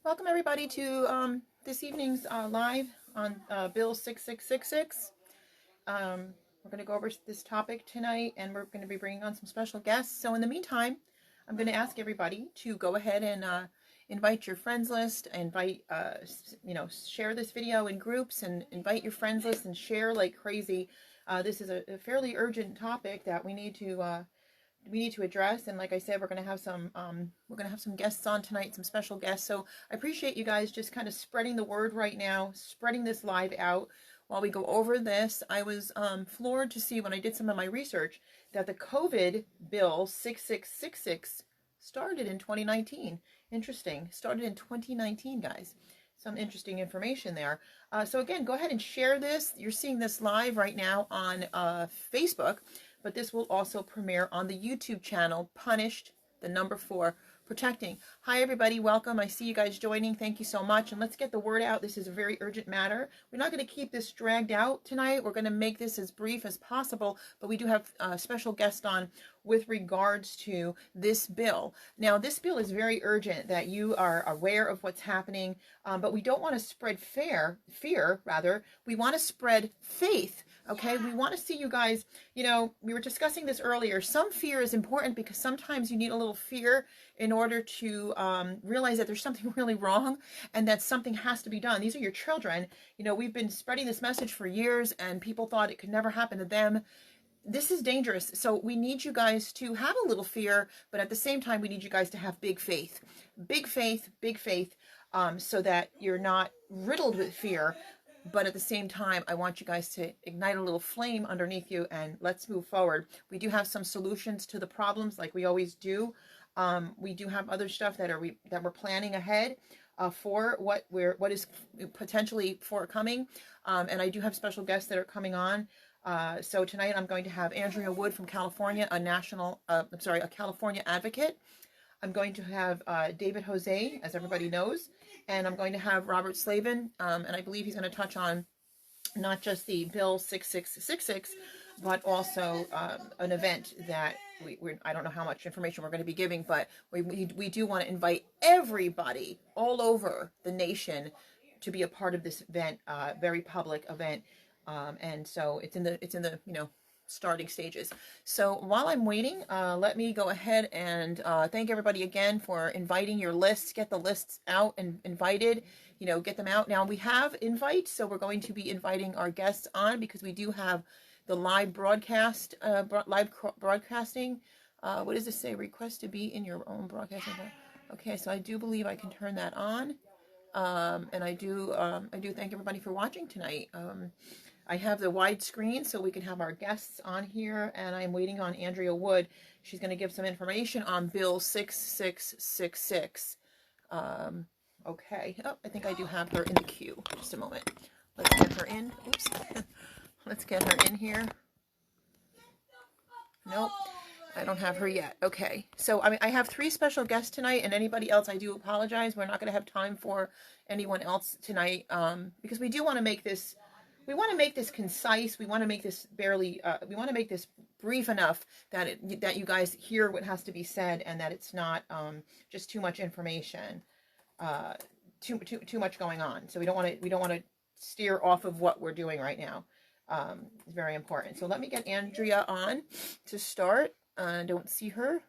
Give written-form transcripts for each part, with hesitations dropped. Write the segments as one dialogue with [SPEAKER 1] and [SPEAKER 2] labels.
[SPEAKER 1] Welcome everybody to this evening's live on Bill 6666. We're going to go over this topic tonight, and we're going to be bringing on some special guests. So in the meantime, I'm going to ask everybody to go ahead and invite your friends list, share this video in groups, and invite your friends list and share like crazy. This is a fairly urgent topic that we need to address, and like I said, we're gonna have some guests on tonight, some special guests. So I appreciate you guys just kind of spreading the word right now, spreading this live out while we go over this. I was floored to see when I did some of my research that the COVID bill 6666 started in 2019. Interesting. Started in 2019, guys. Some interesting information there. So again, go ahead and share this. You're seeing this live right now on Facebook, but this will also premiere on the YouTube channel, Punished, the number 4, Protecting. Hi, everybody. Welcome. I see you guys joining. Thank you so much. And let's get the word out. This is a very urgent matter. We're not going to keep this dragged out tonight. We're going to make this as brief as possible, but we do have a special guest on with regards to this bill. Now, this bill is very urgent that you are aware of what's happening, but we don't want to spread fear. We want to spread faith. Okay, we want to see you guys, we were discussing this earlier. Some fear is important because sometimes you need a little fear in order to realize that there's something really wrong and that something has to be done. These are your children. We've been spreading this message for years and people thought it could never happen to them. This is dangerous. So we need you guys to have a little fear, but at the same time, we need you guys to have big faith, so that you're not riddled with fear. But at the same time, I want you guys to ignite a little flame underneath you and let's move forward. We do have some solutions to the problems like we always do. We do have other stuff that we're planning ahead for what is potentially forthcoming. And I do have special guests that are coming on. So tonight I'm going to have Andrea Wood from California, a California advocate. I'm going to have David Jose, as everybody knows, and I'm going to have Robert Slavin, and I believe he's going to touch on not just the Bill 6666, but also an event that I don't know how much information we're going to be giving, but we do want to invite everybody all over the nation to be a part of this event, very public event, and so it's in the starting stages. So while I'm waiting, let me go ahead and thank everybody again for inviting your lists. Get the lists out and invited, get them out. Now we have invites, so we're going to be inviting our guests on because we do have the live broadcasting. What does this say? Request to be in your own broadcasting. Okay, so I do believe I can turn that on. And I do thank everybody for watching tonight. I have the wide screen so we can have our guests on here, and I'm waiting on Andrea Wood. She's going to give some information on Bill 6666. Okay. Oh, I think I do have her in the queue. Just a moment. Let's get her in. Oops. Let's get her in here. Nope. I don't have her yet. Okay. So, I have 3 special guests tonight, and anybody else, I do apologize. We're not going to have time for anyone else tonight, because we do want to make this... We want to make this concise. We want to make this we want to make this brief enough that you guys hear what has to be said, and that it's not just too much information, too much going on. So we don't want to steer off of what we're doing right now. It's very important. So let me get Andrea on to start. I don't see her.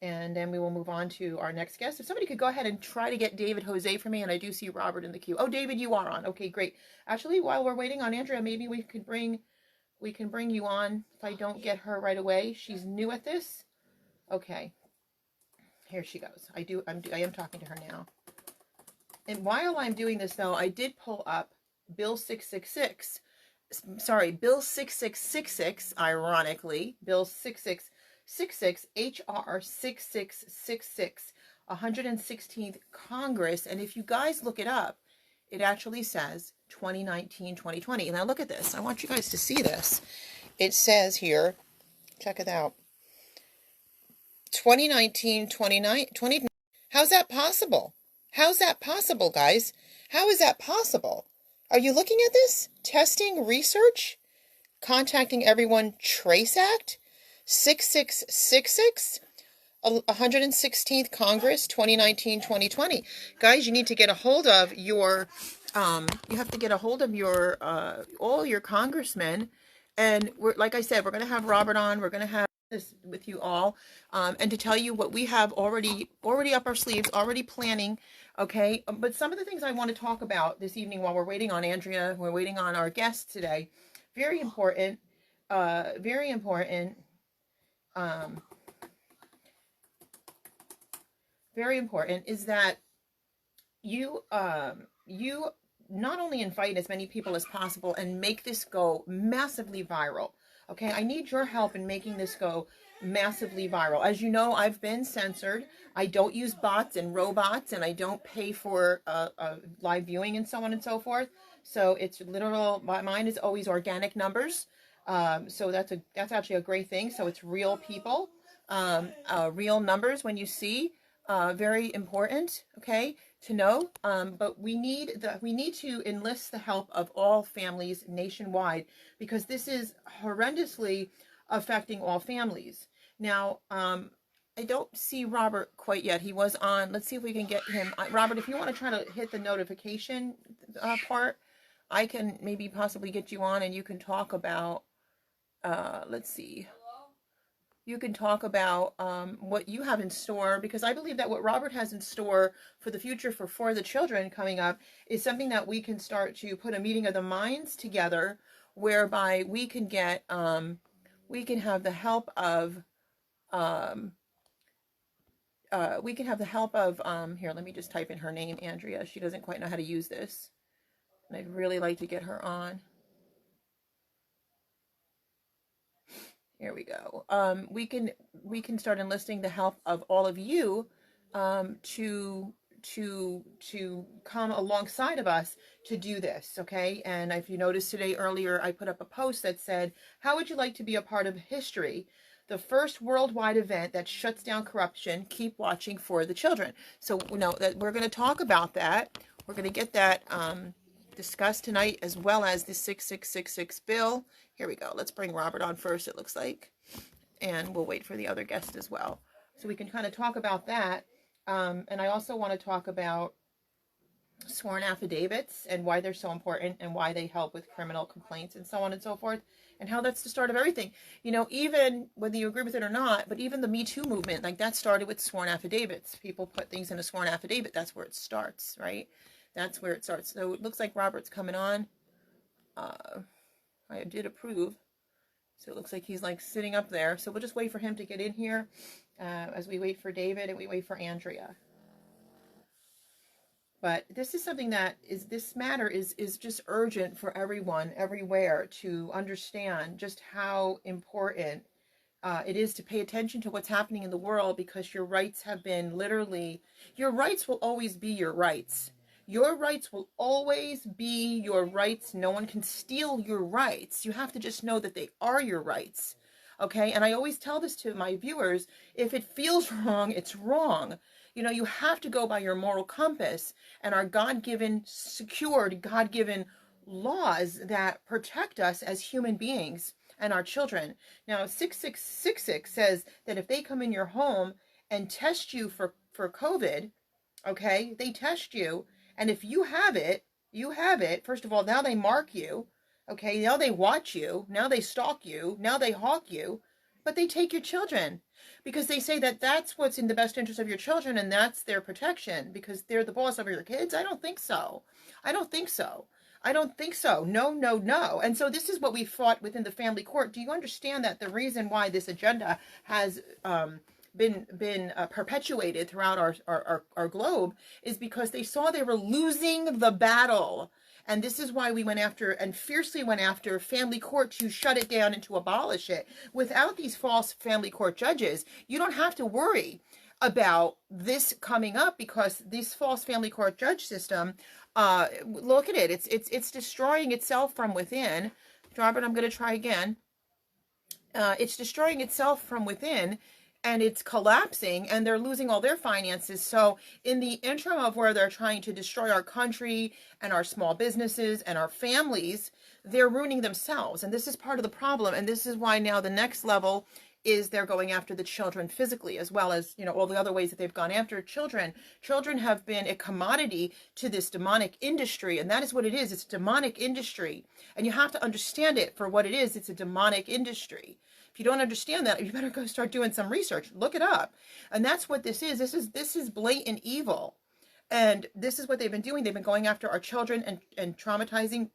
[SPEAKER 1] And then we will move on to our next guest. If somebody could go ahead and try to get David Jose for me, and I do see Robert in the queue. Oh, David, you are on. Okay, great. Actually, while we're waiting on Andrea, maybe we can bring you on if I don't get her right away. She's new at this. Okay. Here she goes. I am talking to her now. And while I'm doing this, though, I did pull up Bill 666. Sorry, Bill 6666, ironically. Bill 6666, HR 6666, 116th Congress. And if you guys look it up, it actually says 2019-2020. Now look at this. I want you guys to see this. It says here, check it out. 2019-2020. How's that possible? How's that possible, guys? How is that possible? Are you looking at this? Testing, research, contacting everyone, Trace Act, 6666, 116th Congress, 2019-2020. Guys, you need to get a hold of your, you have to get a hold of your, all your congressmen. And we're, like I said, we're going to have Robert on. We're going to have this with you all, and to tell you what we have already up our sleeves, already planning. Okay, but some of the things I want to talk about this evening while we're waiting on Andrea, we're waiting on our guest today. Very important, very important. Um, very important is that you not only invite as many people as possible and make this go massively viral. Okay, I need your help in making this go massively viral. As you know, I've been censored. I don't use bots and robots, and I don't pay for live viewing and so on and so forth. So it's literal. Mine is always organic numbers. So that's actually a great thing. So it's real people, real numbers when you see. Very important, okay, to know. But we need to enlist the help of all families nationwide, because this is horrendously affecting all families. Now, I don't see Robert quite yet. He was on. Let's see if we can get him. Robert, if you want to try to hit the notification part, I can maybe possibly get you on, and you can talk about. Let's see. You can talk about what you have in store, because I believe that what Robert has in store for the future for the children coming up is something that we can start to put a meeting of the minds together, whereby we can get we can have the help of here, let me just type in her name, Andrea. She doesn't quite know how to use this, and I'd really like to get her on. Here we go. We can start enlisting the help of all of you to come alongside of us to do this, okay? And if you noticed today earlier, I put up a post that said, "How would you like to be a part of history? The first worldwide event that shuts down corruption. Keep watching for the children." So that we're going to talk about that. We're going to get that discussed tonight, as well as the 6666 bill. Here we go. Let's bring Robert on first, it looks like. And we'll wait for the other guest as well. So we can kind of talk about that. And I also want to talk about sworn affidavits and why they're so important, and why they help with criminal complaints and so on and so forth, and how that's the start of everything. Even whether you agree with it or not, but even the Me Too movement, like that started with sworn affidavits. People put things in a sworn affidavit. That's where it starts, right? That's where it starts. So it looks like Robert's coming on. I did approve. So it looks like he's like sitting up there. So we'll just wait for him to get in here as we wait for David and we wait for Andrea. But this is something this matter is just urgent for everyone, everywhere, to understand just how important it is to pay attention to what's happening in the world, because your rights have been your rights will always be your rights. Your rights will always be your rights. No one can steal your rights. You have to just know that they are your rights. Okay? And I always tell this to my viewers, if it feels wrong, it's wrong. You have to go by your moral compass and our God-given, secured, God-given laws that protect us as human beings and our children. Now, 6666 says that if they come in your home and test you for COVID, okay, they test you, and if you have it, first of all, now they mark you, okay, now they watch you, now they stalk you, now they hawk you, but they take your children, because they say that that's what's in the best interest of your children, and that's their protection, because they're the boss over your kids. I don't think so. No. And so this is what we fought within the family court. Do you understand that the reason why this agenda has been perpetuated throughout our globe is because they saw they were losing the battle? And this is why we went after, and fiercely went after, family court to shut it down and to abolish it. Without these false family court judges, you don't have to worry about this coming up, because this false family court judge system, look at it. It's destroying itself from within. Robert, I'm going to try again. It's destroying itself from within, and it's collapsing, and they're losing all their finances. So in the interim of where they're trying to destroy our country and our small businesses and our families, they're ruining themselves. And this is part of the problem. And this is why now the next level is they're going after the children physically, as well as, all the other ways that they've gone after children. Children have been a commodity to this demonic industry, and that is what it is. It's a demonic industry, and you have to understand it for what it is. It's a demonic industry. If you don't understand that, you better go start doing some research. Look it up. And that's what this is. This is blatant evil. And this is what they've been doing. They've been going after our children and traumatizing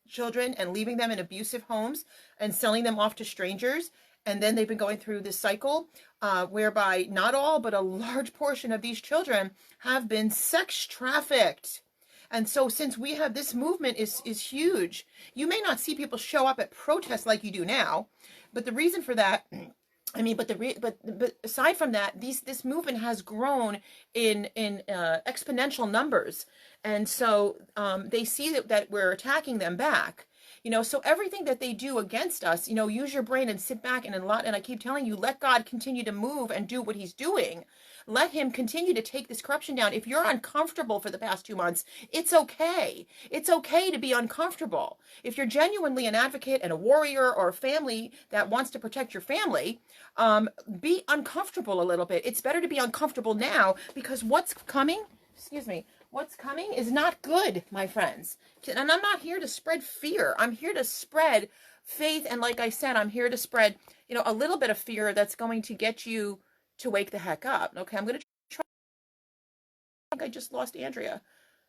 [SPEAKER 1] children and leaving them in abusive homes and selling them off to strangers. And then they've been going through this cycle whereby not all, but a large portion of these children have been sex trafficked. And so since we have this movement is huge, you may not see people show up at protests like you do now. But the reason for that, but aside from that, this movement has grown in exponential numbers, and so they see that we're attacking them back. So everything that they do against us, use your brain and sit back and I keep telling you, let God continue to move and do what he's doing. Let him continue to take this corruption down. If you're uncomfortable for the past 2 months, it's okay. It's okay to be uncomfortable. If you're genuinely an advocate and a warrior or a family that wants to protect your family, be uncomfortable a little bit. It's better to be uncomfortable now, because what's coming is not good, my friends. And I'm not here to spread fear. I'm here to spread faith. And like I said, I'm here to spread, a little bit of fear that's going to get you to wake the heck up. Okay, I'm going to try. I think I just lost Andrea.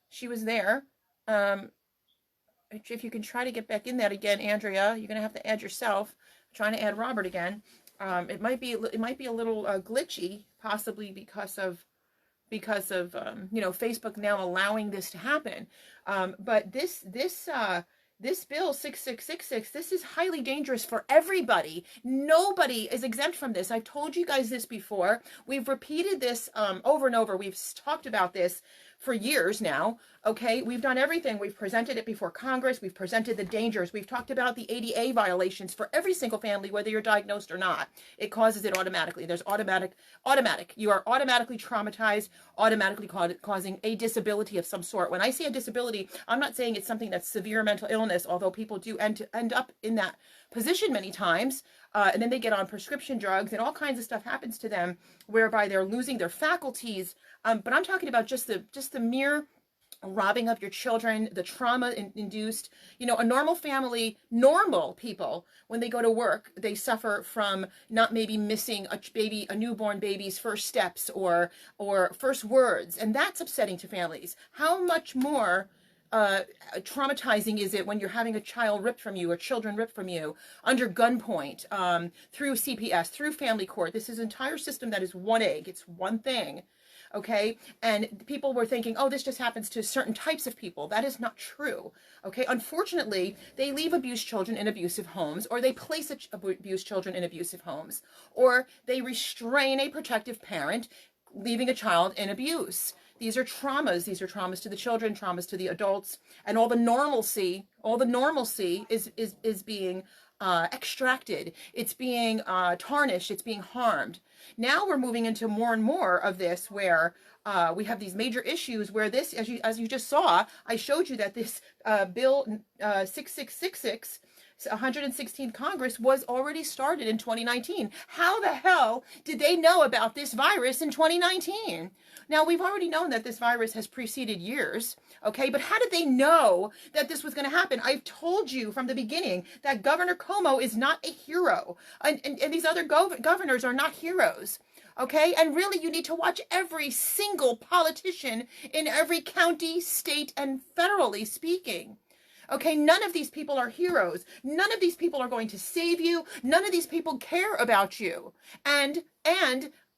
[SPEAKER 1] She was there. If you can try to get back in that again, Andrea, you're going to have to add yourself. I'm trying to add Robert again. It might be a little glitchy, possibly because of Facebook now allowing this to happen. But this bill 6666, this is highly dangerous for everybody. Nobody is exempt from this. I've told you guys this before. We've repeated this over and over. We've talked about this for years now. Okay, we've done everything. We've presented it before Congress. We've presented the dangers. We've talked about the ADA violations for every single family, whether you're diagnosed or not. It causes it automatically. There's automatic. You are automatically traumatized, automatically causing a disability of some sort. When I say a disability, I'm not saying it's something that's severe mental illness, although people do end up in that position many times. And then they get on prescription drugs and all kinds of stuff happens to them whereby they're losing their faculties. But I'm talking about just the mere robbing of your children, the trauma induced. A normal family, normal people, when they go to work, they suffer from not maybe missing a newborn baby's first steps or first words, and that's upsetting to families. How much more traumatizing is it when you're having a child ripped from you or children ripped from you under gunpoint, through CPS, through family court? This is an entire system that is one egg. It's one thing. Okay, and people were thinking, oh, this just happens to certain types of people. That is not true. Okay, unfortunately, they leave abused children in abusive homes, or they place abused children in abusive homes, or they restrain a protective parent, leaving a child in abuse. These are traumas. These are traumas to the children, traumas to the adults, and all the normalcy is being extracted. It's being tarnished. It's being harmed. Now we're moving into more and more of this, where we have these major issues where this, as you just saw, I showed you that this bill 6666, 116th Congress, was already started in 2019. How the hell did they know about this virus in 2019? Now, we've already known that this virus has preceded years, okay? But how did they know that this was going to happen? I've told you from the beginning that Governor Cuomo is not a hero, and these other governors are not heroes, okay? And really, you need to watch every single politician in every county, state, and federally speaking. Okay, none of these people are heroes. None of these people are going to save you. None of these people care about you. And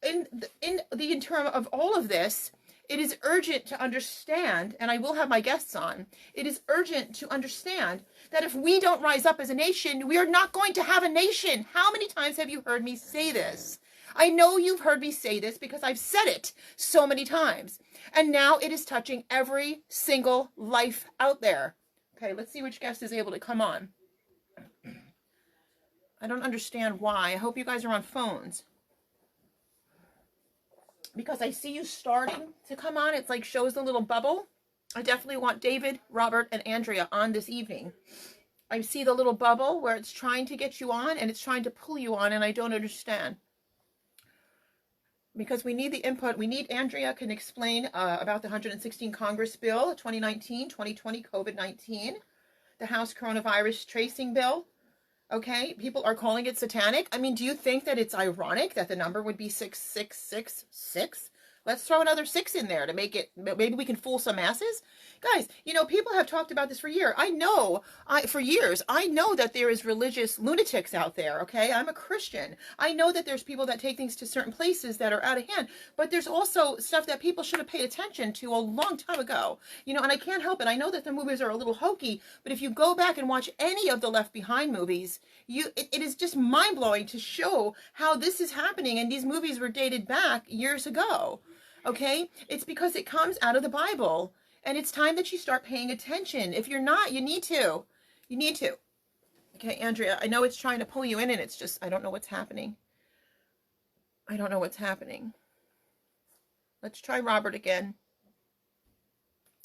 [SPEAKER 1] in term of all of this, it is urgent to understand, and I will have my guests on, it is urgent to understand that if we don't rise up as a nation, we are not going to have a nation. How many times have you heard me say this? I know you've heard me say this because I've said it so many times. And now it is touching every single life out there. Okay, let's see which guest is able to come on. I don't understand why. I hope you guys are on phones, because I see you starting to come on. It's like shows a little bubble. I definitely want David, Robert, and Andrea on this evening. I see the little bubble where it's trying to get you on and it's trying to pull you on, and I don't understand. Because we need the input. We need Andrea can explain about the 116 Congress bill, 2019-2020 COVID-19, the House coronavirus tracing bill. Okay, people are calling it satanic. I mean, do you think that it's ironic that the number would be 6666? Let's throw another 6 in there to make it, maybe we can fool some masses. Guys, you know, people have talked about this for years. For years, I know that there is religious lunatics out there, okay? I'm a Christian. I know that there's people that take things to certain places that are out of hand, but there's also stuff that people should have paid attention to a long time ago. You know, and I can't help it. I know that the movies are a little hokey, but if you go back and watch any of the Left Behind movies, it is just mind-blowing to show how this is happening, and these movies were dated back years ago. Okay? It's because it comes out of the Bible. And it's time that you start paying attention. If you're not, you need to. You need to. Okay, Andrea, I know it's trying to pull you in, and it's just, I don't know what's happening. I don't know what's happening. Let's try Robert again.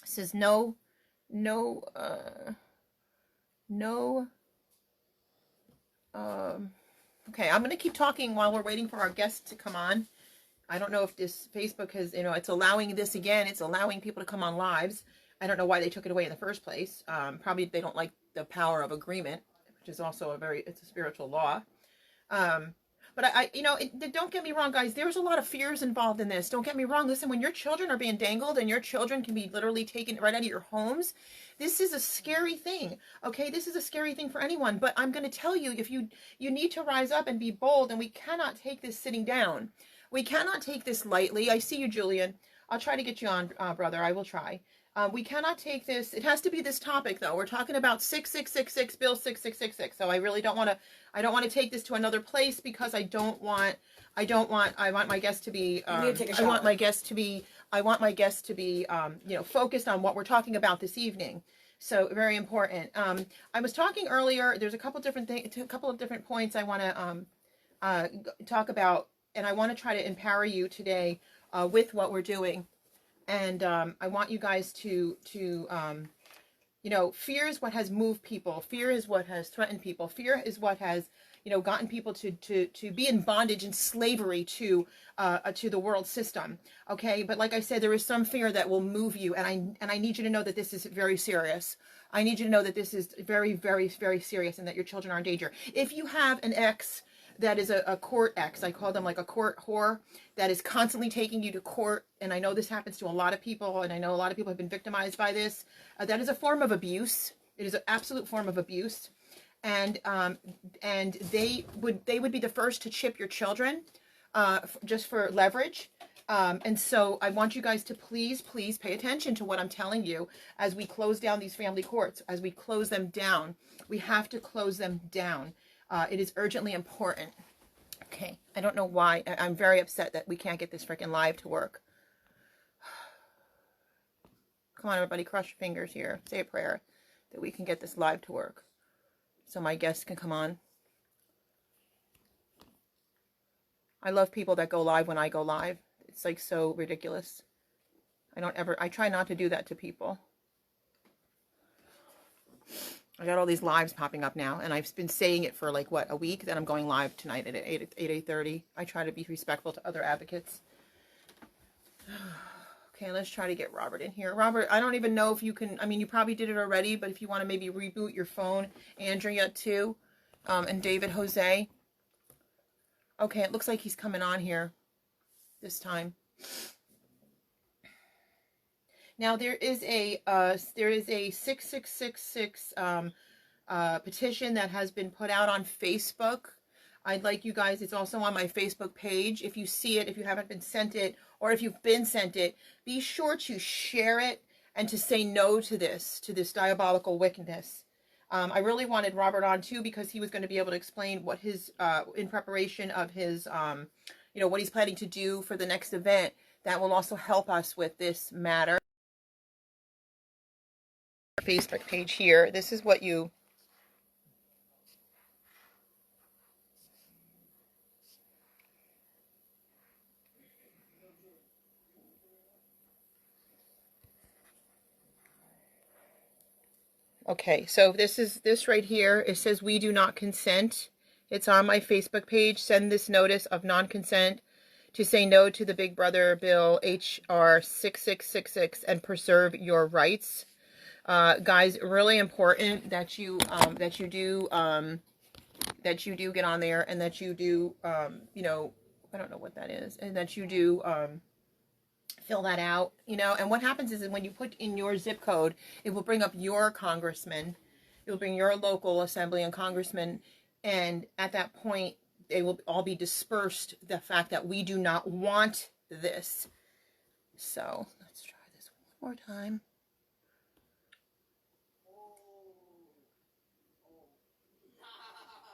[SPEAKER 1] It says no. Okay, I'm going to keep talking while we're waiting for our guest to come on. I don't know if this Facebook has, you know, it's allowing this again. It's allowing people to come on lives. I don't know why they took it away in the first place. Probably they don't like the power of agreement, which is also it's a spiritual law. But don't get me wrong, guys. There's a lot of fears involved in this. Don't get me wrong. Listen, when your children are being dangled and your children can be literally taken right out of your homes, this is a scary thing. Okay, this is a scary thing for anyone. But I'm going to tell you, if you need to rise up and be bold, and we cannot take this sitting down. We cannot take this lightly. I see you, Julian. I'll try to get you on, brother. I will try. We cannot take this. It has to be this topic, though. We're talking about 6666, Bill 6666. So I really don't want to. I don't want to take this to another place because I want my guest to be. I want my guest to be. Focused on what we're talking about this evening. So very important. I was talking earlier. There's a couple of different points I want to talk about. And I want to try to empower you today with what we're doing. And I want you guys to fear is what has moved people. Fear is what has threatened people. Fear is what has, gotten people to be in bondage and slavery to the world system. Okay, but like I said, there is some fear that will move you, and I need you to know that this is very serious. I need you to know that this is very, very, very serious, and that your children are in danger. If you have an ex that is a court ex, I call them like a court whore, that is constantly taking you to court, and I know this happens to a lot of people, and I know a lot of people have been victimized by this. That is a form of abuse. It is an absolute form of abuse, and they would be the first to chip your children, just for leverage. And so I want you guys to please pay attention to what I'm telling you as we close down these family courts, as we close them down. We have to close them down. It is urgently important. Okay, I don't know why. I'm very upset that we can't get this freaking live to work. Come on, everybody, cross your fingers here. Say a prayer that we can get this live to work so my guests can come on. I love people that go live when I go live. It's like so ridiculous. I try not to do that to people. I got all these lives popping up now, and I've been saying it for like, a week, that I'm going live tonight at 8:30. I try to be respectful to other advocates. Okay, let's try to get Robert in here. Robert, I don't even know if you can, you probably did it already, but if you want to maybe reboot your phone, Andrea too, and David Jose. Okay, it looks like he's coming on here this time. Now there is a 6666 petition that has been put out on Facebook. I'd like you guys, it's also on my Facebook page. If you see it, if you haven't been sent it, or if you've been sent it, be sure to share it and to say no to this diabolical wickedness. I really wanted Robert on too, because he was going to be able to explain what his, in preparation of his, what he's planning to do for the next event that will also help us with this matter. Facebook page here. This is what you... Okay, so this right here. It says we do not consent. It's on my Facebook page. Send this notice of non-consent to say no to the Big Brother bill HR 6666 and preserve your rights. Guys, really important that you do get on there, and that you do you know, I don't know what that is, and that you do fill that out, you know. And what happens is when you put in your zip code, it will bring up your congressman, it will bring your local assembly and congressman, and at that point they will all be dispersed, the fact that we do not want this. So let's try this one more time.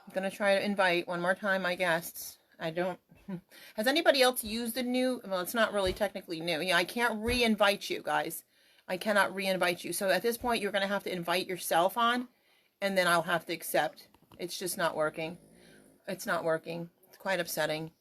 [SPEAKER 1] I'm gonna try to invite one more time my guests. I don't. Has anybody else used the new? Well, it's not really technically new. Yeah, I can't re-invite you guys. I cannot re-invite you. So at this point, you're gonna have to invite yourself on, and then I'll have to accept. It's just not working. It's not working. It's quite upsetting.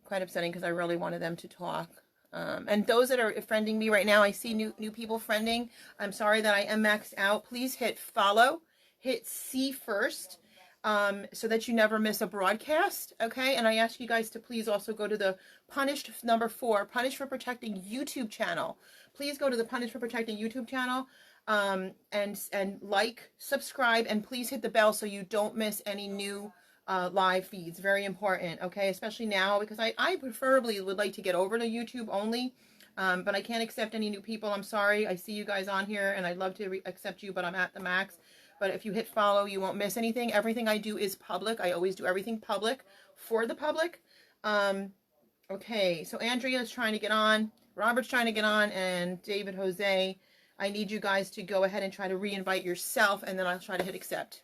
[SPEAKER 1] Quite upsetting, because I really wanted them to talk. And those that are friending me right now, I see new people friending. I'm sorry that I am maxed out. Please hit follow. Hit see first. So that you never miss a broadcast, okay? And I ask you guys to please also go to the Punished #4, Punished for Protecting YouTube channel. Please go to the Punished for Protecting YouTube channel, and like, subscribe, and please hit the bell so you don't miss any new live feeds. Very important, okay? Especially now, because I preferably would like to get over to YouTube only, but I can't accept any new people. I'm sorry. I see you guys on here, and I'd love to accept you, but I'm at the max. But if you hit follow, you won't miss anything. Everything I do is public. I always do everything public for the public. Okay, so Andrea is trying to get on. Robert's trying to get on. And David Jose, I need you guys to go ahead and try to re-invite yourself, and then I'll try to hit accept.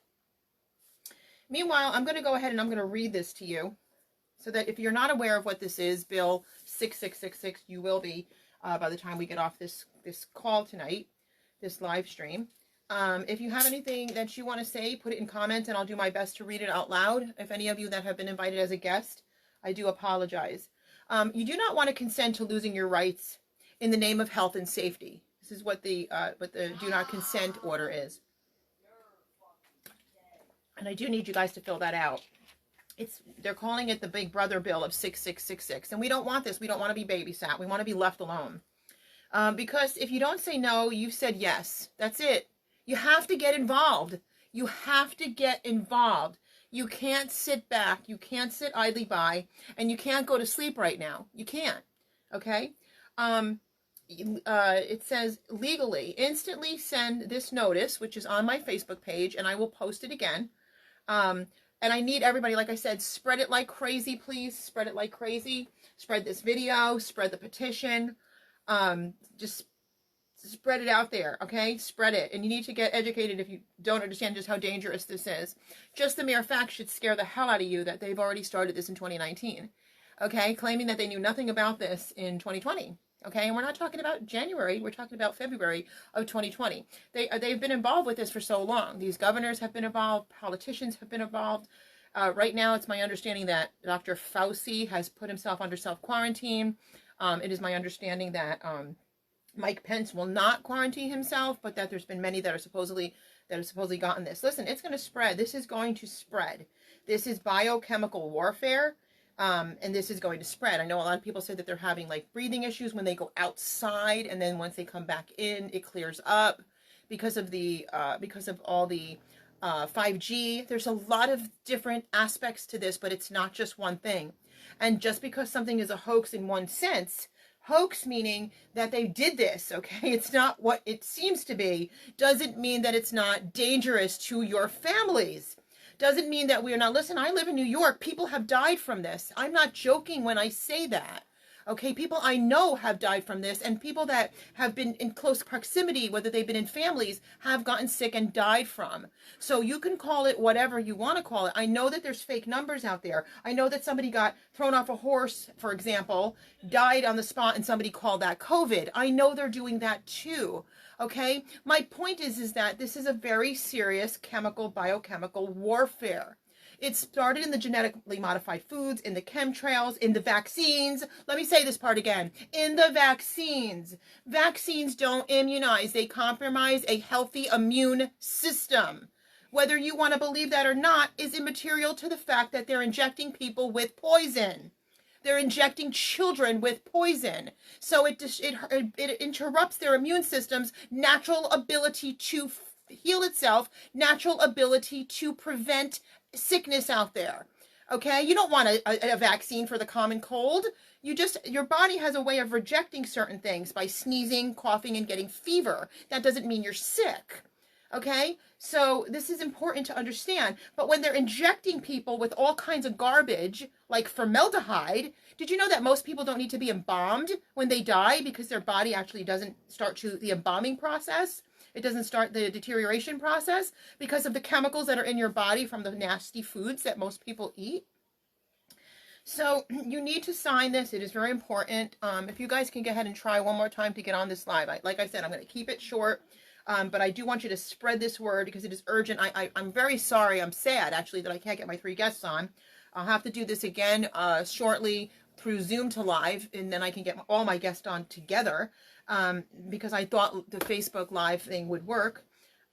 [SPEAKER 1] Meanwhile, I'm going to go ahead and I'm going to read this to you, so that if you're not aware of what this is, Bill 6666, you will be by the time we get off this call tonight, this live stream. If you have anything that you want to say, put it in comments, and I'll do my best to read it out loud. If any of you that have been invited as a guest, I do apologize. You do not want to consent to losing your rights in the name of health and safety. This is what the do not consent order is. And I do need you guys to fill that out. They're calling it the Big Brother bill of 6666. And we don't want this. We don't want to be babysat. We want to be left alone. Because if you don't say no, you've said yes. That's it. You have to get involved. You have to get involved. You can't sit back. You can't sit idly by. And you can't go to sleep right now. You can't. Okay? It says legally, instantly send this notice, which is on my Facebook page, and I will post it again. And I need everybody, like I said, spread it like crazy, please. Spread it like crazy. Spread this video. Spread the petition. Just spread it out there, okay? Spread it. And you need to get educated if you don't understand just how dangerous this is. Just the mere fact should scare the hell out of you that they've already started this in 2019, okay? Claiming that they knew nothing about this in 2020, okay? And we're not talking about January. We're talking about February of 2020. They've been involved with this for so long. These governors have been involved. Politicians have been involved. Right now, it's my understanding that Dr. Fauci has put himself under self-quarantine. It is my understanding that Mike Pence will not quarantine himself, but that there's been many that are supposedly gotten this. Listen, it's going to spread. This is going to spread. This is biochemical warfare, and this is going to spread. I know a lot of people say that they're having like breathing issues when they go outside, and then once they come back in, it clears up because of all the 5G. There's a lot of different aspects to this, but it's not just one thing. And just because something is a hoax in one sense, hoax meaning that they did this, okay? It's not what it seems to be. Doesn't mean that it's not dangerous to your families. Doesn't mean that we are not. Listen, I live in New York. People have died from this. I'm not joking when I say that. Okay, people I know have died from this, and people that have been in close proximity, whether they've been in families, have gotten sick and died from. So you can call it whatever you want to call it. I know that there's fake numbers out there. I know that somebody got thrown off a horse, for example, died on the spot, and somebody called that COVID. I know they're doing that too. Okay, my point is that this is a very serious biochemical warfare. It started in the genetically modified foods, in the chemtrails, in the vaccines. Let me say this part again. In the vaccines. Vaccines don't immunize. They compromise a healthy immune system. Whether you want to believe that or not is immaterial to the fact that they're injecting people with poison. They're injecting children with poison. So it interrupts their immune system's natural ability to heal itself, natural ability to prevent sickness out there. Okay? You don't want a vaccine for the common cold. Your body has a way of rejecting certain things by sneezing, coughing, and getting fever. That doesn't mean you're sick. Okay? So this is important to understand. But when they're injecting people with all kinds of garbage, like formaldehyde, did you know that most people don't need to be embalmed when they die because their body actually doesn't start the embalming process? It doesn't start the deterioration process because of the chemicals that are in your body from the nasty foods that most people eat. So you need to sign this. It is very important. If you guys can go ahead and try one more time to get on this live. Like I said, I'm going to keep it short. But I do want you to spread this word because it is urgent. I'm very sorry. I'm sad, actually, that I can't get my 3 guests on. I'll have to do this again shortly through Zoom to live, and then I can get all my guests on together because I thought the Facebook Live thing would work,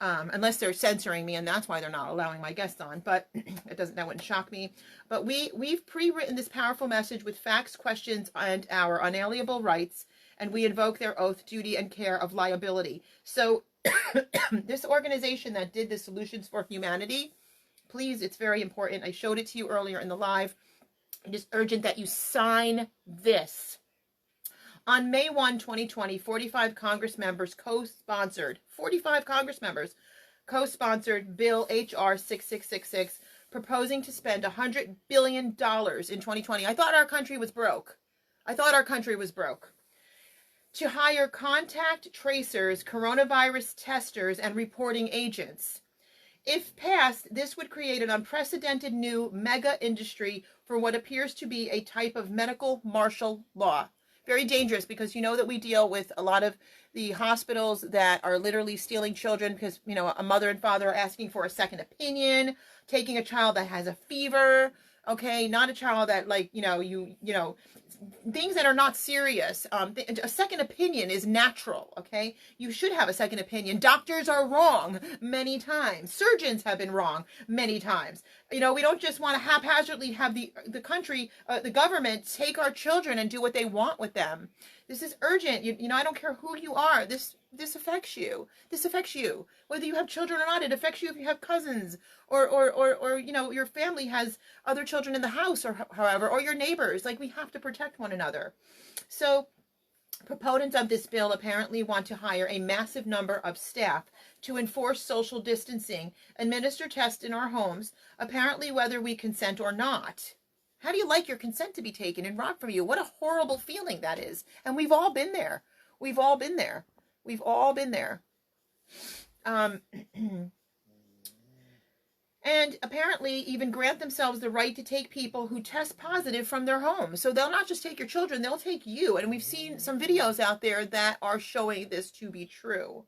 [SPEAKER 1] unless they're censoring me, and that's why they're not allowing my guests on. But that wouldn't shock me. But we've pre-written this powerful message with facts, questions, and our unalienable rights, and we invoke their oath, duty, and care of liability. So this organization that did the Solutions for Humanity, please, it's very important. I showed it to you earlier in the live. It is urgent that you sign this. On May 1, 2020, 45 Congress members co-sponsored Bill H.R. 6666, proposing to spend $100 billion in 2020. I thought our country was broke. To hire contact tracers, coronavirus testers, and reporting agents. If passed, this would create an unprecedented new mega industry for what appears to be a type of medical martial law. Very dangerous because you know that we deal with a lot of the hospitals that are literally stealing children because, a mother and father are asking for a second opinion, taking a child that has a fever, okay, not a child that things that are not serious. A second opinion is natural, okay? You should have a second opinion. Doctors are wrong many times. Surgeons have been wrong many times. We don't just want to haphazardly have the country, the government take our children and do what they want with them. This is urgent. I don't care who you are. This affects you. This affects you. Whether you have children or not, it affects you if you have cousins or your family has other children in the house or however, or your neighbors. Like, we have to protect one another. So proponents of this bill apparently want to hire a massive number of staff to enforce social distancing, administer tests in our homes, apparently whether we consent or not. How do you like your consent to be taken and robbed from you? What a horrible feeling that is. And we've all been there. And apparently even grant themselves the right to take people who test positive from their homes. So they'll not just take your children, they'll take you. And we've seen some videos out there that are showing this to be true.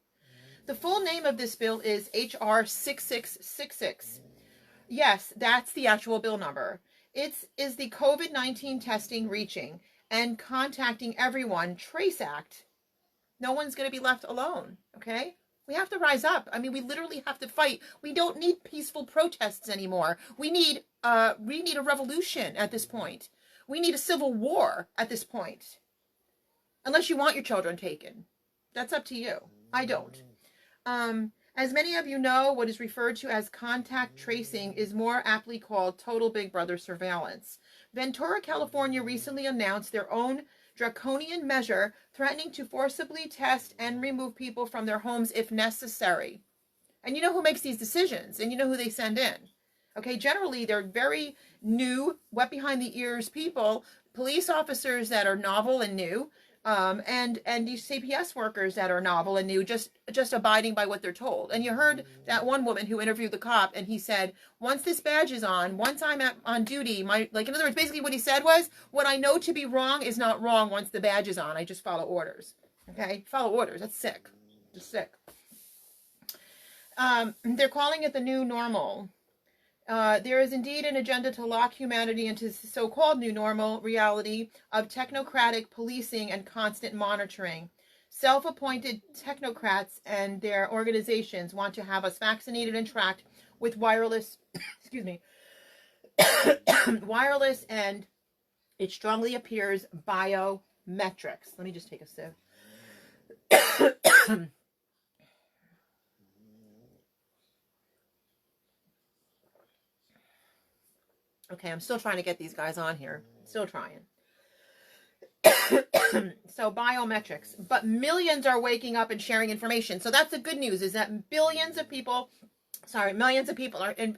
[SPEAKER 1] The full name of this bill is H.R. 6666. Yes, that's the actual bill number. Is the COVID-19 testing, reaching, and contacting everyone Trace Act. No one's going to be left alone, okay? We have to rise up. I mean, we literally have to fight. We don't need peaceful protests anymore. We need a revolution at this point. We need a civil war at this point. Unless you want your children taken. That's up to you. I don't. As many of you know, what is referred to as contact tracing is more aptly called total Big Brother surveillance. Ventura, California recently announced their own draconian measure threatening to forcibly test and remove people from their homes if necessary. And you know who makes these decisions, and you know who they send in. Okay, generally they're very new, wet behind the ears people, police officers that are novel and new, and these CPS workers that are novel and new, just abiding by what they're told. And you heard that one woman who interviewed the cop, and he said, once this badge is on, once I'm on duty, in other words, basically what he said was, what I know to be wrong is not wrong once the badge is on. I just follow orders. Okay? Follow orders. That's sick. Just sick. They're calling it the new normal. There is indeed an agenda to lock humanity into the so-called new normal reality of technocratic policing and constant monitoring. Self-appointed technocrats and their organizations want to have us vaccinated and tracked with wireless, excuse me, wireless and, it strongly appears, biometrics. Let me just take a sip. Okay, I'm still trying to get these guys on here. Still trying. So biometrics, but millions are waking up and sharing information. So that's the good news, is that millions of people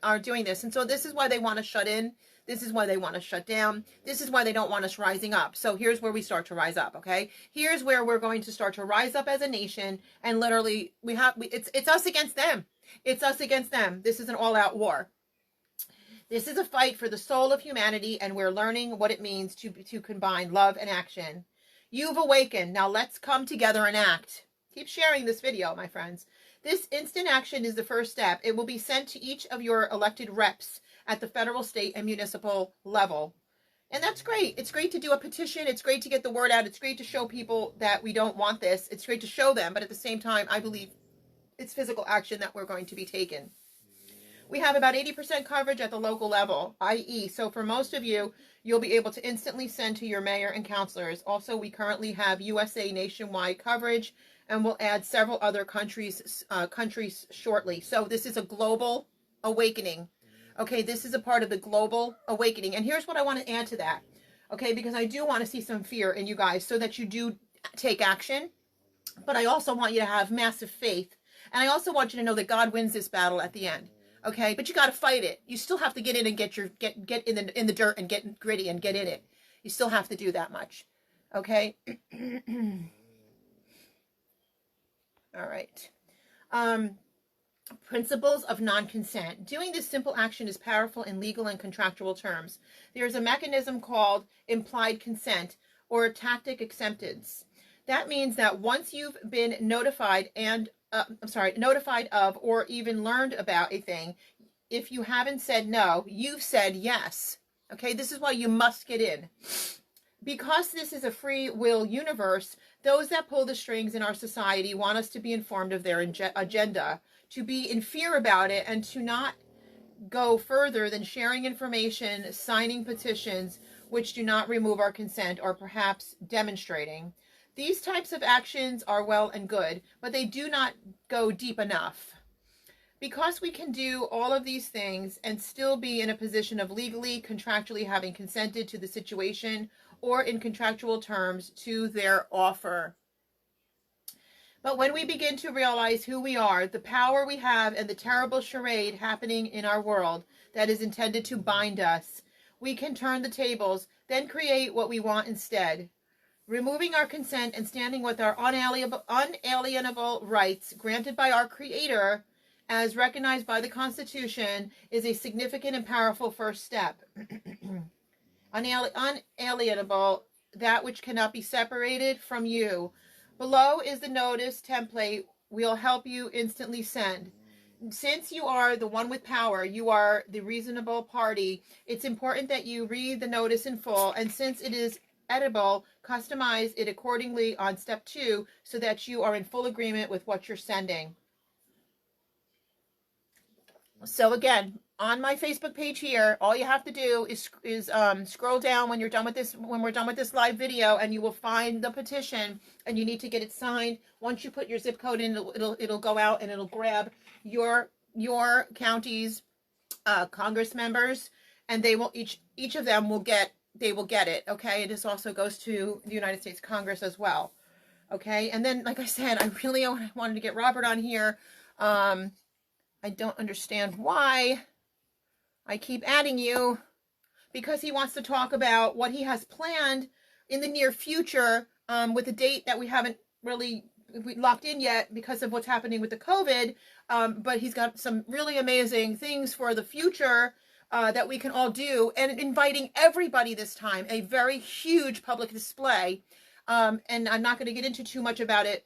[SPEAKER 1] are doing this. And so this is why they want to shut in. This is why they want to shut down. This is why they don't want us rising up. So here's where we start to rise up, okay? Here's where we're going to start to rise up as a nation, and literally it's us against them. It's us against them. This is an all-out war. This is a fight for the soul of humanity, and we're learning what it means to combine love and action. You've awakened. Now let's come together and act. Keep sharing this video, my friends. This instant action is the first step. It will be sent to each of your elected reps at the federal, state, and municipal level. And that's great. It's great to do a petition. It's great to get the word out. It's great to show people that we don't want this. It's great to show them. But at the same time, I believe it's physical action that we're going to be taking. We have about 80% coverage at the local level, i.e., so for most of you, you'll be able to instantly send to your mayor and councilors. Also, we currently have USA nationwide coverage, and we'll add several other countries shortly. So this is a global awakening. Okay, this is a part of the global awakening. And here's what I want to add to that. Okay, because I do want to see some fear in you guys so that you do take action. But I also want you to have massive faith. And I also want you to know that God wins this battle at the end. Okay, but you got to fight it. You still have to get in and get in the dirt and get gritty and get in it. You still have to do that much. Okay. All right. Principles of non-consent. Doing this simple action is powerful in legal and contractual terms. There is a mechanism called implied consent or tacit acceptance. That means that once you've been notified of or even learned about a thing, if you haven't said no, you've said yes. Okay, this is why you must get in. Because this is a free will universe, those that pull the strings in our society want us to be informed of their agenda, to be in fear about it, and to not go further than sharing information, signing petitions, which do not remove our consent, or perhaps demonstrating. These types of actions are well and good, but they do not go deep enough. Because we can do all of these things and still be in a position of legally, contractually having consented to the situation or in contractual terms to their offer. But when we begin to realize who we are, the power we have, and the terrible charade happening in our world that is intended to bind us, we can turn the tables, then create what we want instead. Removing our consent and standing with our unalienable rights granted by our Creator, as recognized by the Constitution, is a significant and powerful first step. Unalienable, that which cannot be separated from you. Below is the notice template we'll help you instantly send. Since you are the one with power, you are the reasonable party, it's important that you read the notice in full, and since it is editable, customize it accordingly on step 2 so that you are in full agreement with what you're sending. So again, on my Facebook page here, all you have to do is scroll down when we're done with this live video, and you will find the petition, and you need to get it signed. Once you put your zip code in, it'll go out and it'll grab your county's Congress members, and they will each of them will get it. Okay, and this also goes to the United States Congress as well. Okay, and then like I said, I really wanted to get Robert on here. I don't understand why I keep adding you, because he wants to talk about what he has planned in the near future, with a date that we haven't really locked in yet because of what's happening with the COVID. But he's got some really amazing things for the future that we can all do, and inviting everybody this time, a very huge public display. And I'm not going to get into too much about it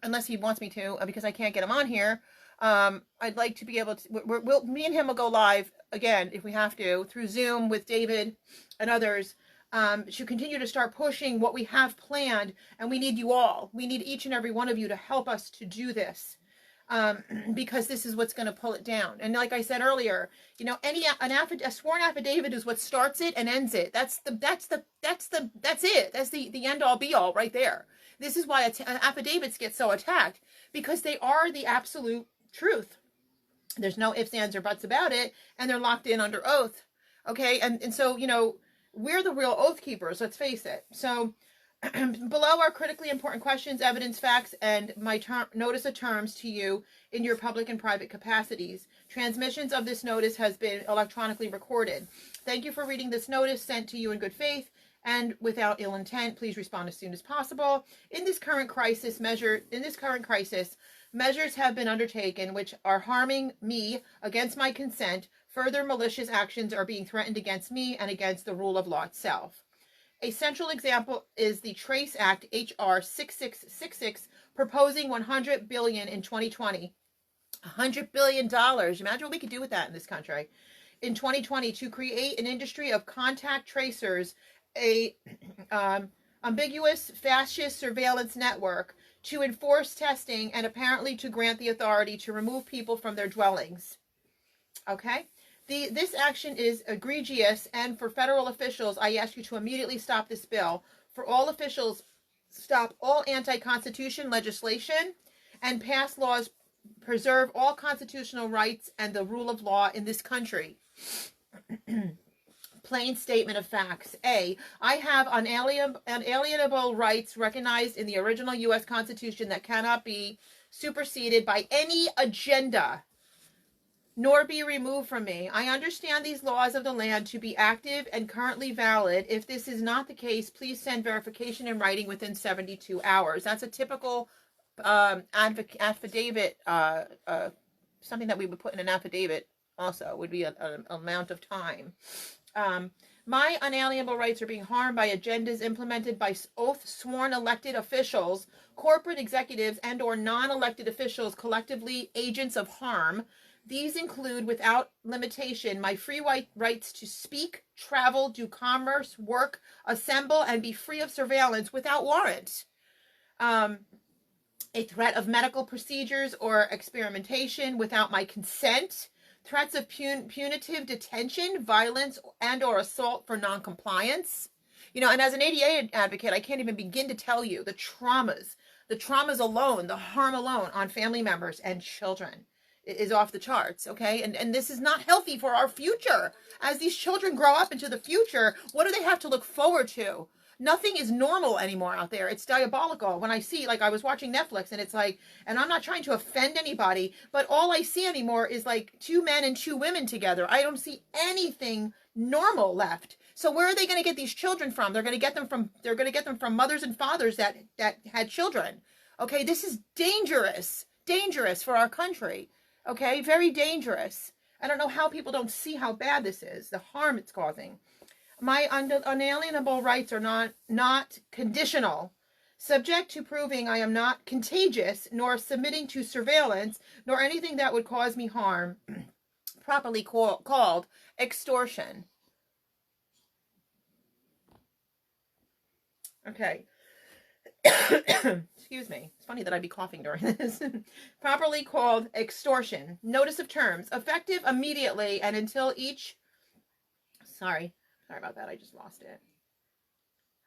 [SPEAKER 1] unless he wants me to, because I can't get him on here. I'd like to be able to, me and him will go live again if we have to through Zoom with David and others, to continue to start pushing what we have planned. And we need you all. We need each and every one of you to help us to do this. Because this is what's going to pull it down. And like I said earlier, you know, a sworn affidavit is what starts it and ends it. That's it. That's the end all be all right there. This is why affidavits get so attacked, because they are the absolute truth. There's no ifs, ands, or buts about it, and they're locked in under oath. Okay, and so, you know, we're the real oath keepers, let's face it. So below are critically important questions, evidence, facts, and my notice of terms to you in your public and private capacities. Transmissions of this notice has been electronically recorded. Thank you for reading this notice sent to you in good faith and without ill intent. Please respond as soon as possible. In this current crisis, measures have been undertaken which are harming me against my consent. Further malicious actions are being threatened against me and against the rule of law itself. A central example is the Trace Act, H.R. 6666, proposing $100 billion in 2020. $100 billion. Imagine what we could do with that in this country. In 2020, to create an industry of contact tracers, a ambiguous fascist surveillance network to enforce testing and apparently to grant the authority to remove people from their dwellings. Okay? This action is egregious, and for federal officials, I ask you to immediately stop this bill. For all officials, stop all anti-constitution legislation and pass laws, preserve all constitutional rights and the rule of law in this country. Plain statement of facts. A, I have unalienable rights recognized in the original U.S. Constitution that cannot be superseded by any agenda nor be removed from me. I understand these laws of the land to be active and currently valid. If this is not the case, please send verification in writing within 72 hours. That's a typical affidavit, something that we would put in an affidavit also, would be an amount of time. My unalienable rights are being harmed by agendas implemented by oath-sworn elected officials, corporate executives, and or non-elected officials, collectively agents of harm. These include, without limitation, my free rights to speak, travel, do commerce, work, assemble, and be free of surveillance without warrant. A threat of medical procedures or experimentation without my consent. Threats of punitive detention, violence, and or assault for noncompliance. You know, and as an ADA advocate, I can't even begin to tell you the traumas alone, the harm alone on family members and children is off the charts, okay? And this is not healthy for our future. As these children grow up into the future, what do they have to look forward to? Nothing is normal anymore out there. It's diabolical. When I see, like, I was watching Netflix, and it's like, and I'm not trying to offend anybody, but all I see anymore is like 2 men and 2 women together. I don't see anything normal left. So where are they going to get these children from? They're going to get them from mothers and fathers that had children. Okay, this is dangerous for our country. Okay, very dangerous. I don't know how people don't see how bad this is, the harm it's causing. My unalienable rights are not conditional, subject to proving I am not contagious, nor submitting to surveillance, nor anything that would cause me harm, properly called extortion. Okay. Excuse me. It's funny that I'd be coughing during this. Properly called extortion. Notice of terms. Effective immediately and until each... Sorry about that. I just lost it.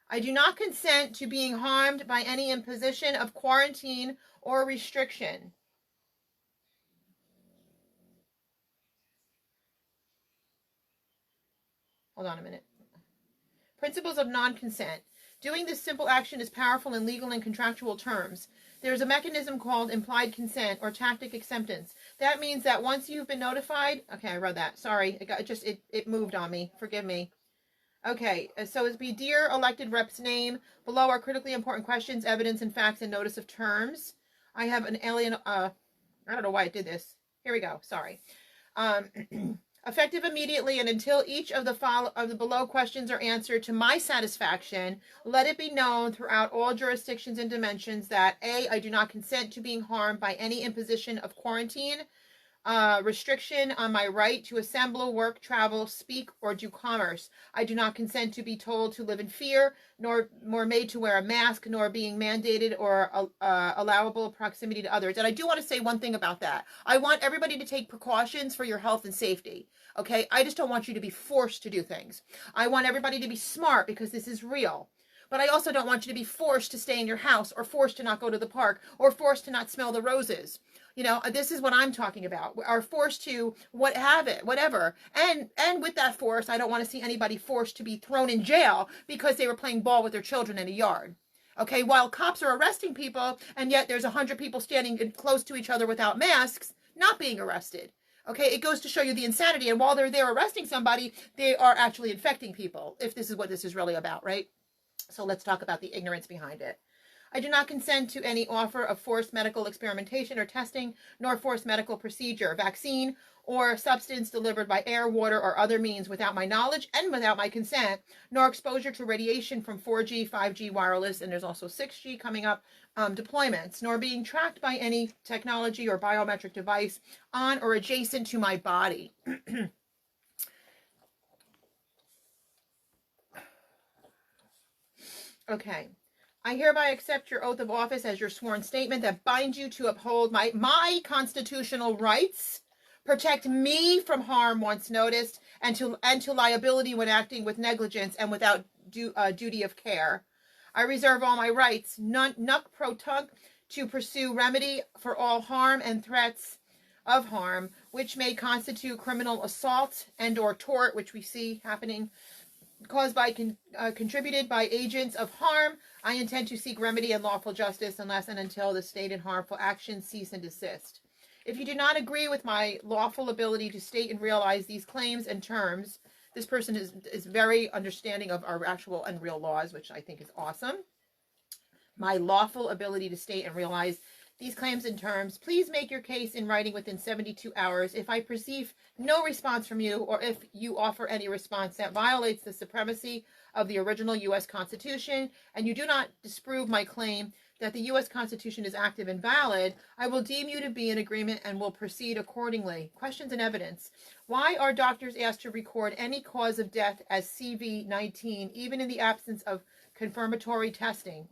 [SPEAKER 1] I do not consent to being harmed by any imposition of quarantine or restriction. Hold on a minute. Principles of non-consent. Doing this simple action is powerful in legal and contractual terms. There is a mechanism called implied consent or tacit acceptance. That means that once you've been notified... Okay, I read that. Sorry. It moved on me. Forgive me. Okay, so it's be dear elected rep's name. Below are critically important questions, evidence and facts, and notice of terms. I have an alien... I don't know why it did this. Here we go. Sorry. Effective immediately and until each of the below questions are answered to my satisfaction, let it be known throughout all jurisdictions and dimensions that A, I do not consent to being harmed by any imposition of quarantine, restriction on my right to assemble, work, travel, speak, or do commerce. I do not consent to be told to live in fear, nor made to wear a mask, nor being mandated or allowable proximity to others. And I do want to say one thing about that. I want everybody to take precautions for your health and safety. Okay? I just don't want you to be forced to do things. I want everybody to be smart because this is real. But I also don't want you to be forced to stay in your house or forced to not go to the park or forced to not smell the roses. You know, this is what I'm talking about. Are forced to whatever. And with that force, I don't want to see anybody forced to be thrown in jail because they were playing ball with their children in a yard. Okay, while cops are arresting people, and yet there's 100 people standing close to each other without masks, not being arrested. Okay, it goes to show you the insanity. And while they're there arresting somebody, they are actually infecting people, if this is what this is really about, right? So let's talk about the ignorance behind it. I do not consent to any offer of forced medical experimentation or testing, nor forced medical procedure, vaccine, or substance delivered by air, water, or other means without my knowledge and without my consent, nor exposure to radiation from 4G, 5G wireless, and there's also 6G coming up, deployments, nor being tracked by any technology or biometric device on or adjacent to my body. Okay. I hereby accept your oath of office as your sworn statement that binds you to uphold my constitutional rights, protect me from harm once noticed, and to liability when acting with negligence and without duty of care. I reserve all my rights, nunc pro tunc, to pursue remedy for all harm and threats of harm, which may constitute criminal assault and or tort, which we see happening, caused by contributed by agents of harm. I intend to seek remedy and lawful justice unless and until the stated harmful actions cease and desist. If you do not agree with my lawful ability to state and realize these claims and terms, this person is very understanding of our actual and real laws, which I think is awesome. My lawful ability to state and realize these claims and terms, please make your case in writing within 72 hours. If I perceive no response from you, or if you offer any response that violates the supremacy of the original U.S. Constitution, and you do not disprove my claim that the U.S. Constitution is active and valid, I will deem you to be in agreement and will proceed accordingly. Questions and evidence. Why are doctors asked to record any cause of death as CV-19, even in the absence of confirmatory testing?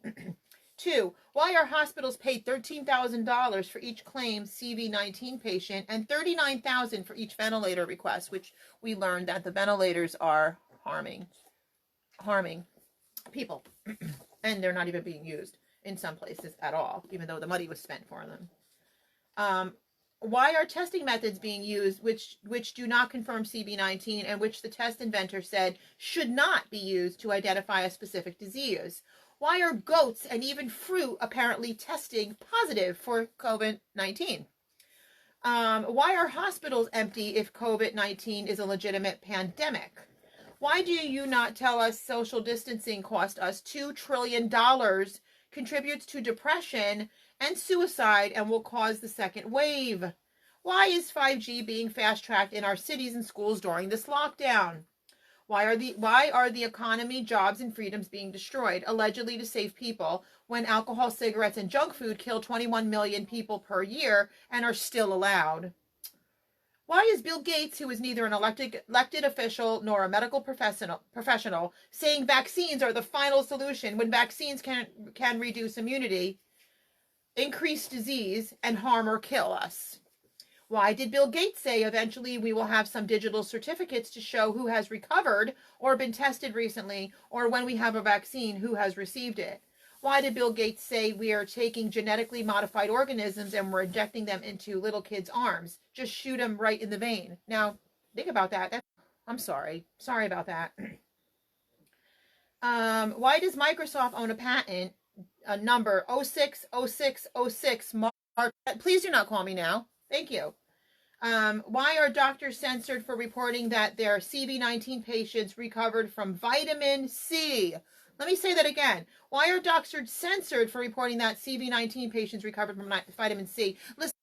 [SPEAKER 1] 2. Why are hospitals paid $13,000 for each claimed CV-19 patient and $39,000 for each ventilator request, which we learned that the ventilators are harming people, and they're not even being used in some places at all, even though the money was spent for them. Why are testing methods being used which do not confirm CV-19 and which the test inventor said should not be used to identify a specific disease? Why are goats and even fruit apparently testing positive for COVID-19? Why are hospitals empty if COVID-19 is a legitimate pandemic? Why do you not tell us social distancing cost us $2 trillion, contributes to depression and suicide, and will cause the second wave? Why is 5G being fast-tracked in our cities and schools during this lockdown? Why are the economy, jobs, and freedoms being destroyed, allegedly to save people, when alcohol, cigarettes, and junk food kill 21 million people per year and are still allowed? Why is Bill Gates, who is neither an elected official nor a medical professional, saying vaccines are the final solution when vaccines can reduce immunity, increase disease, and harm or kill us? Why did Bill Gates say eventually we will have some digital certificates to show who has recovered or been tested recently, or when we have a vaccine, who has received it? Why did Bill Gates say we are taking genetically modified organisms and we're injecting them into little kids' arms? Just shoot them right in the vein. Now, think about that. I'm sorry. Sorry about that. Why does Microsoft own a patent, number 060606? Please do not call me now. Thank you. Why are doctors censored for reporting that their CV-19 patients recovered from vitamin C? Let me say that again. Why are doctors censored for reporting that CV-19 patients recovered from vitamin C? Listen,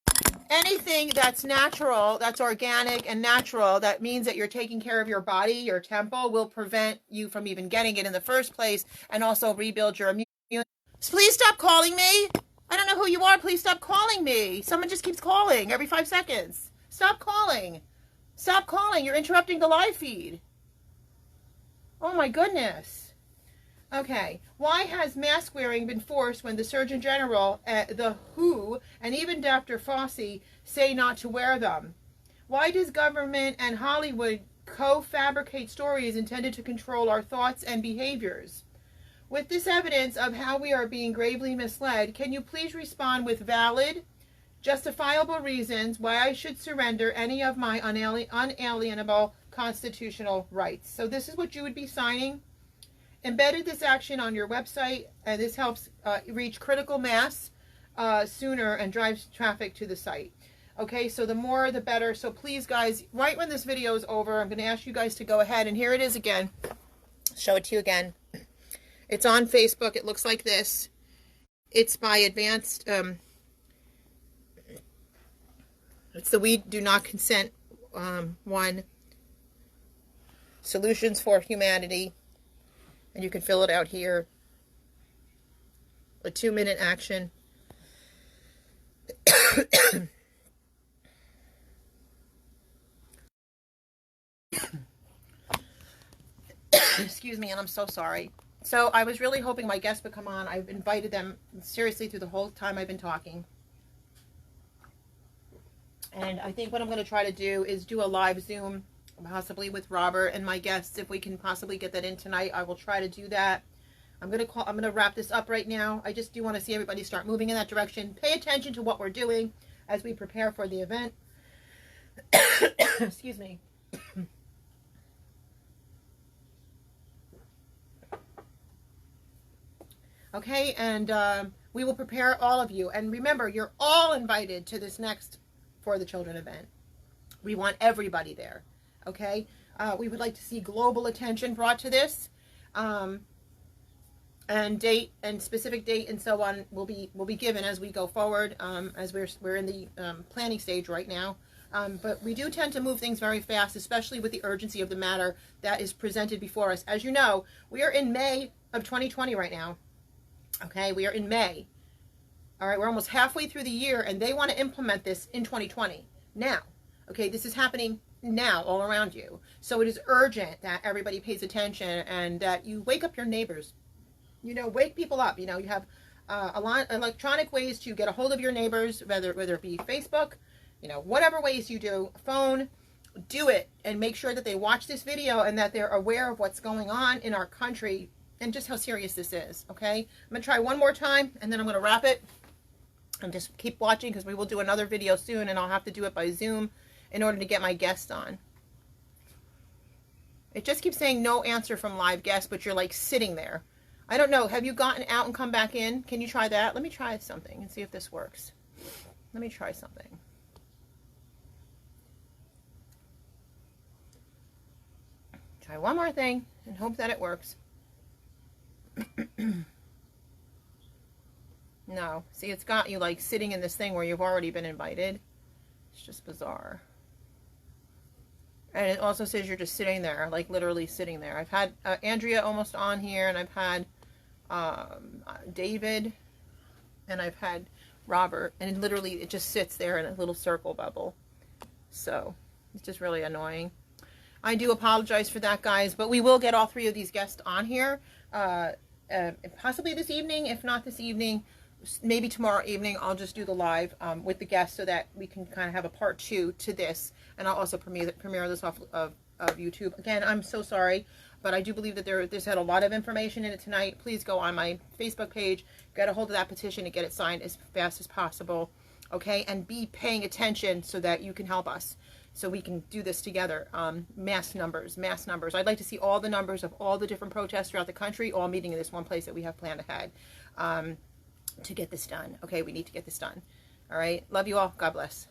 [SPEAKER 1] anything that's natural, that's organic and natural, that means that you're taking care of your body, your temple, will prevent you from even getting it in the first place, and also rebuild your immune. Please stop calling me. I don't know who you are. Please stop calling me. Someone just keeps calling every 5 seconds. Stop calling. Stop calling. You're interrupting the live feed. Oh my goodness. Okay. Why has mask wearing been forced when the Surgeon General, the WHO, and even Dr. Fauci say not to wear them? Why does government and Hollywood co-fabricate stories intended to control our thoughts and behaviors? With this evidence of how we are being gravely misled, can you please respond with valid, justifiable reasons why I should surrender any of my unalienable constitutional rights? So this is what you would be signing. Embedded this action on your website, and this helps reach critical mass sooner and drives traffic to the site. Okay, so the more the better. So please, guys, right when this video is over, I'm going to ask you guys to go ahead, and here it is again. Show it to you again. It's on Facebook. It looks like this. It's by Advanced. It's the We Do Not Consent one. Solutions for Humanity. And you can fill it out here. A 2-minute action. Excuse me, and I'm so sorry. So I was really hoping my guests would come on. I've invited them seriously through the whole time I've been talking. And I think what I'm going to try to do is do a live Zoom, possibly with Robert and my guests. If we can possibly get that in tonight, I will try to do that. I'm going to wrap this up right now. I just do want to see everybody start moving in that direction. Pay attention to what we're doing as we prepare for the event. Excuse me. Okay, and we will prepare all of you. And remember, you're all invited to this next For the Children event. We want everybody there, okay? We would like to see global attention brought to this. And date and specific date and so on will be given as we go forward, as we're in the planning stage right now. But we do tend to move things very fast, especially with the urgency of the matter that is presented before us. As you know, we are in May of 2020 right now. Okay, we are in May. All right, we're almost halfway through the year, and they want to implement this in 2020. Now, okay, this is happening now all around you. So it is urgent that everybody pays attention and that you wake up your neighbors. You know, wake people up. You know, you have a lot of electronic ways to get a hold of your neighbors, whether it be Facebook, you know, whatever ways you do, phone, do it, and make sure that they watch this video and that they're aware of what's going on in our country and just how serious this is, okay? I'm going to try one more time, and then I'm going to wrap it. And just keep watching, because we will do another video soon, and I'll have to do it by Zoom in order to get my guest on. It just keeps saying no answer from live guests, but you're like sitting there. I don't know. Have you gotten out and come back in? Can you try that? Let me try something and see if this works. Let me try something. Try one more thing and hope that it works. No. See, it's got you like sitting in this thing where you've already been invited. It's just bizarre. And it also says you're just sitting there, like literally sitting there. I've had Andrea almost on here, and I've had David, and I've had Robert, and literally it just sits there in a little circle bubble. So it's just really annoying. I do apologize for that, guys, but we will get all 3 of these guests on here, possibly this evening. If not this evening, maybe tomorrow evening, I'll just do the live with the guests so that we can kind of have a part 2 to this, and I'll also premiere this off of YouTube. Again, I'm so sorry, but I do believe that this had a lot of information in it tonight. Please go on my Facebook page, get a hold of that petition, and get it signed as fast as possible, okay? And be paying attention so that you can help us, so we can do this together. Mass numbers. I'd like to see all the numbers of all the different protests throughout the country, all meeting in this one place that we have planned ahead to get this done. Okay, we need to get this done. All right, love you all. God bless.